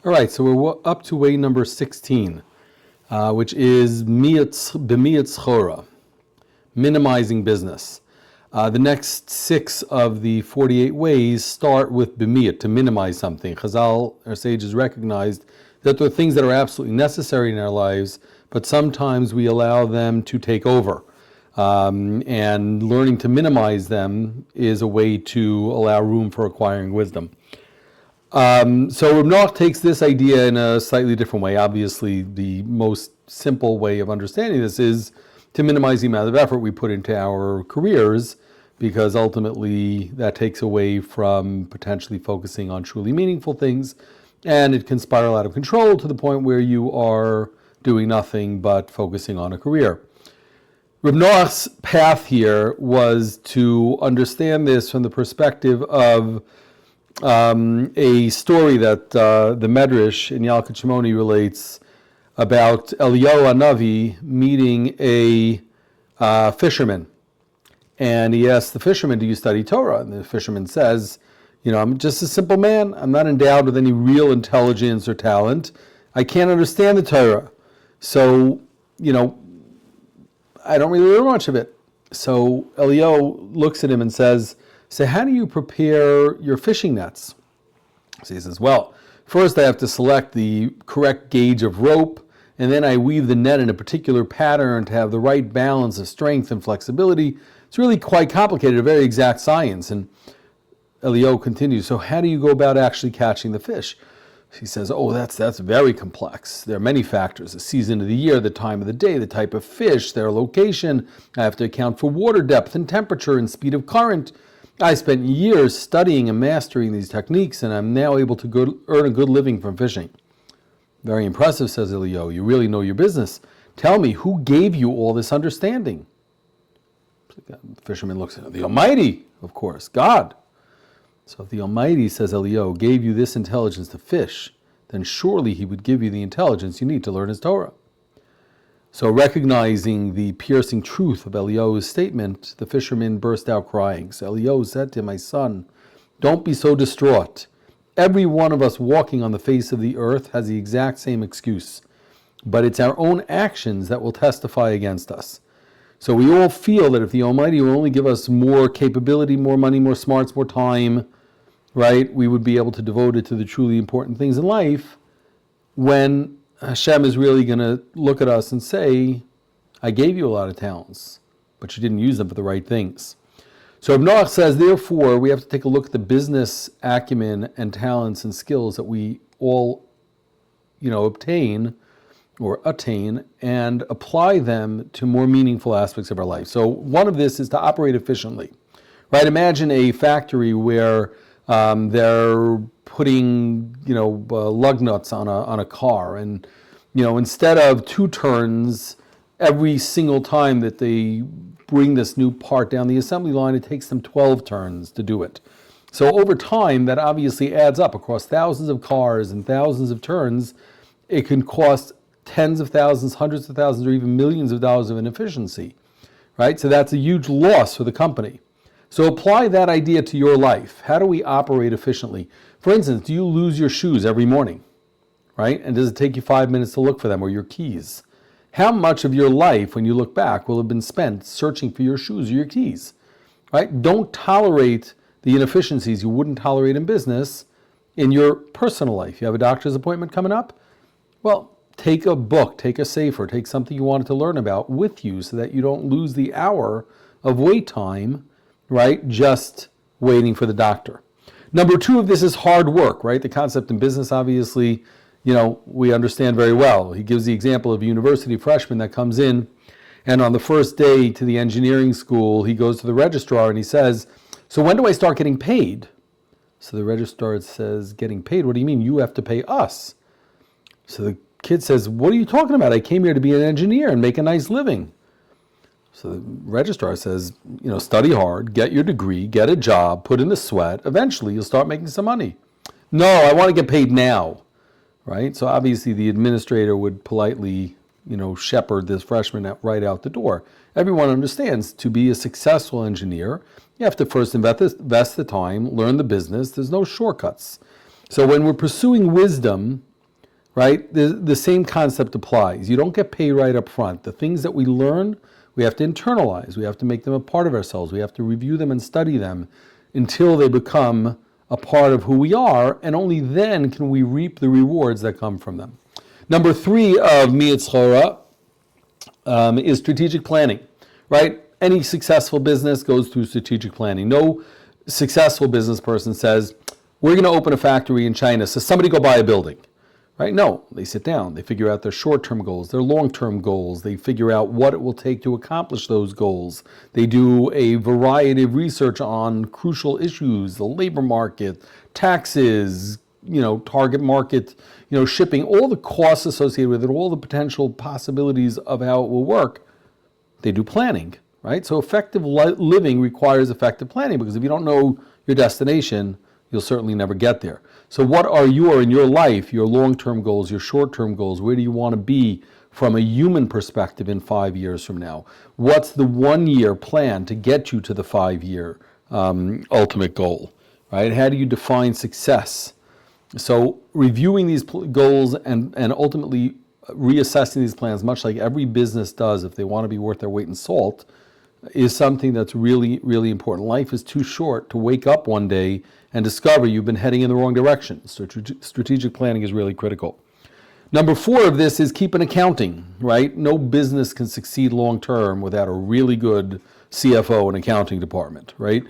All right, so we're up to way number 16, which is b'miyat chora, minimizing business. The next 6 of the 48 ways start with b'miyat, to minimize something. Chazal, our sages, recognized that there are things that are absolutely necessary in our lives, but sometimes we allow them to take over. And learning to minimize them is a way to allow room for acquiring wisdom. So Reb Noach takes this idea in a slightly different way. Obviously, the most simple way of understanding this is to minimize the amount of effort we put into our careers, because ultimately that takes away from potentially focusing on truly meaningful things, and it can spiral out of control to the point where you are doing nothing but focusing on a career. Reb Noach's path here was to understand this from the perspective of a story that the Medrash in Yalkut Shimoni relates about Eliyahu Hanavi meeting a fisherman. And he asks the fisherman, do you study Torah? And the fisherman says, I'm just a simple man. I'm not endowed with any real intelligence or talent. I can't understand the Torah. So, I don't really learn much of it. So Eliyahu looks at him and says, so how do you prepare your fishing nets? So he says, well, first I have to select the correct gauge of rope, and then I weave the net in a particular pattern to have the right balance of strength and flexibility. It's really quite complicated, a very exact science. And Eliyahu continues, so how do you go about actually catching the fish? He says, that's very complex. There are many factors: the season of the year, the time of the day, the type of fish, their location. I have to account for water depth and temperature and speed of current. I spent years studying and mastering these techniques, and I'm now able to earn a good living from fishing. Very impressive, says Eliyahu. You really know your business. Tell me, who gave you all this understanding? The fisherman looks at him. The Almighty, of course, God. So if the Almighty, says Eliyahu, gave you this intelligence to fish, then surely He would give you the intelligence you need to learn His Torah. So recognizing the piercing truth of Eliyahu's statement, the fisherman burst out crying. So Eliyahu said to him, my son, don't be so distraught. Every one of us walking on the face of the earth has the exact same excuse, but it's our own actions that will testify against us. So we all feel that if the Almighty will only give us more capability, more money, more smarts, more time, right, we would be able to devote it to the truly important things in life, when Hashem is really going to look at us and say, I gave you a lot of talents, but you didn't use them for the right things. So Reb Noach says, therefore, we have to take a look at the business acumen and talents and skills that we all, obtain or attain and apply them to more meaningful aspects of our life. So one of this is to operate efficiently, right? Imagine a factory where they're putting, lug nuts on a car, and instead of 2 turns every single time that they bring this new part down the assembly line, it takes them 12 turns to do it. So over time, that obviously adds up across thousands of cars and thousands of turns. It can cost tens of thousands, hundreds of thousands, or even millions of dollars of inefficiency, right? So that's a huge loss for the company. So apply that idea to your life. How do we operate efficiently? For instance, do you lose your shoes every morning, right? And does it take you 5 minutes to look for them, or your keys? How much of your life, when you look back, will have been spent searching for your shoes or your keys, right? Don't tolerate the inefficiencies you wouldn't tolerate in business in your personal life. You have a doctor's appointment coming up? Well, take a book, take a sefer, take something you wanted to learn about with you so that you don't lose the hour of wait time, right, just waiting for the doctor. Number 2 of this is hard work, right? The concept in business, obviously, we understand very well. He gives the example of a university freshman that comes in, and on the first day to the engineering school, he goes to the registrar and he says, so when do I start getting paid? So the registrar says, getting paid? What do you mean? You have to pay us. So the kid says, what are you talking about? I came here to be an engineer and make a nice living. So the registrar says, study hard, get your degree, get a job, put in the sweat. Eventually, you'll start making some money. No, I want to get paid now, right? So obviously, the administrator would politely, shepherd this freshman right out the door. Everyone understands to be a successful engineer, you have to first invest the time, learn the business. There's no shortcuts. So when we're pursuing wisdom, right? The same concept applies. You don't get paid right up front. The things that we learn, we have to internalize. We have to make them a part of ourselves. We have to review them and study them until they become a part of who we are, and only then can we reap the rewards that come from them. Number 3 of Mi'etz Chorah is strategic planning, right? Any successful business goes through strategic planning. No successful business person says, we're going to open a factory in China, so somebody go buy a building, right? No, they sit down, they figure out their short-term goals, their long-term goals, they figure out what it will take to accomplish those goals. They do a variety of research on crucial issues, the labor market, taxes, target market, shipping, all the costs associated with it, all the potential possibilities of how it will work. They do planning, right? So effective living requires effective planning, because if you don't know your destination, you'll certainly never get there. So what are in your life, your long-term goals, your short-term goals? Where do you want to be from a human perspective in 5 years from now? What's the 1-year plan to get you to the 5-year ultimate goal, right? How do you define success? So reviewing these goals and ultimately reassessing these plans, much like every business does if they want to be worth their weight in salt, is something that's really, really important. Life is too short to wake up one day and discover you've been heading in the wrong direction. So strategic planning is really critical. Number 4 of this is keep an accounting, right? No business can succeed long-term without a really good CFO and accounting department, right?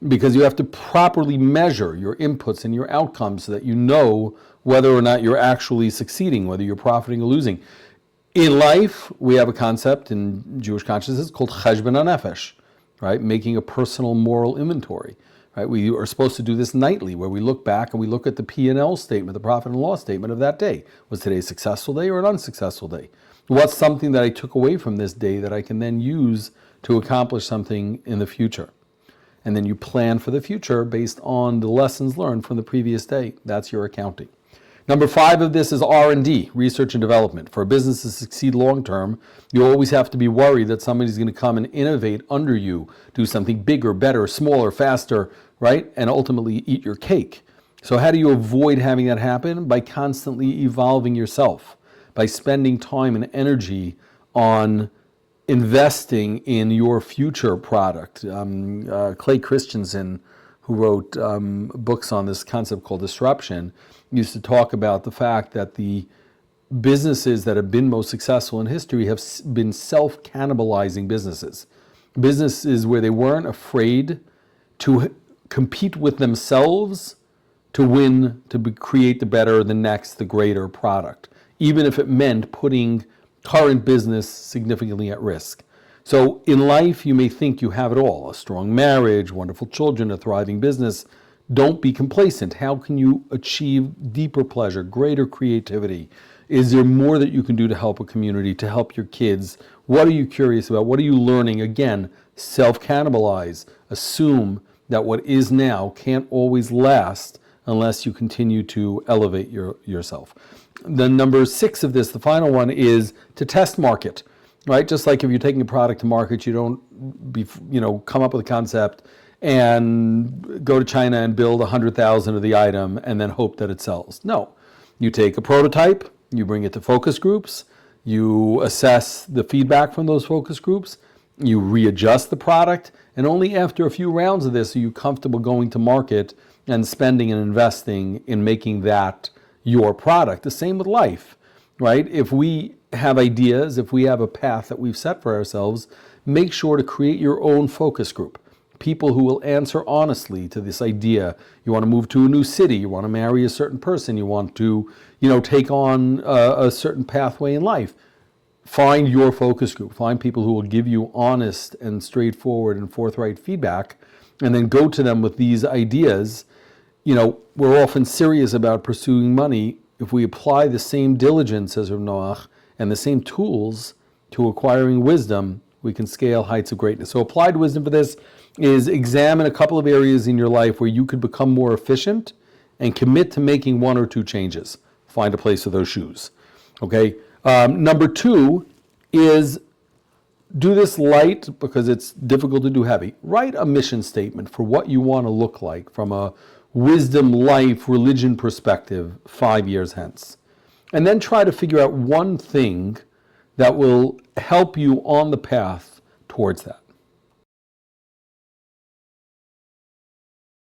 Because you have to properly measure your inputs and your outcomes so that you know whether or not you're actually succeeding, whether you're profiting or losing. In life, we have a concept in Jewish consciousness called cheshbon hanefesh, right? Making a personal moral inventory, right? We are supposed to do this nightly, where we look back and we look at the P&L statement, the profit and loss statement of that day. Was today a successful day or an unsuccessful day? What's something that I took away from this day that I can then use to accomplish something in the future? And then you plan for the future based on the lessons learned from the previous day. That's your accounting. Number 5 of this is R&D, research and development. For a business to succeed long-term, you always have to be worried that somebody's going to come and innovate under you, do something bigger, better, smaller, faster, right? And ultimately eat your cake. So how do you avoid having that happen? By constantly evolving yourself, by spending time and energy on investing in your future product. Clay Christensen, who wrote books on this concept called disruption, used to talk about the fact that the businesses that have been most successful in history have been self-cannibalizing businesses. Businesses where they weren't afraid to compete with themselves to win, to create the better, the next, the greater product, even if it meant putting current business significantly at risk. So in life, you may think you have it all, a strong marriage, wonderful children, a thriving business. Don't be complacent. How can you achieve deeper pleasure, greater creativity? Is there more that you can do to help a community, to help your kids? What are you curious about? What are you learning? Again, self-cannibalize. Assume that what is now can't always last unless you continue to elevate yourself. The number 6 of this, the final one, is to test market, right? Just like if you're taking a product to market, you don't come up with a concept and go to China and build 100,000 of the item and then hope that it sells. No, you take a prototype, you bring it to focus groups, you assess the feedback from those focus groups, you readjust the product, and only after a few rounds of this are you comfortable going to market and spending and investing in making that your product. The same with life, right? If we have ideas, if we have a path that we've set for ourselves, make sure to create your own focus group. People who will answer honestly to this idea. You want to move to a new city, you want to marry a certain person, you want to, take on a certain pathway in life. Find your focus group. Find people who will give you honest and straightforward and forthright feedback, and then go to them with these ideas. We're often serious about pursuing money. If we apply the same diligence as Rav Noach and the same tools to acquiring wisdom, we can scale heights of greatness. So applied wisdom for this is examine a couple of areas in your life where you could become more efficient and commit to making 1 or 2 changes. Find a place for those shoes. Okay. Number 2 is do this light because it's difficult to do heavy. Write a mission statement for what you want to look like from a wisdom, life, religion perspective 5 years hence. and then try to figure out one thing that will help you on the path towards that.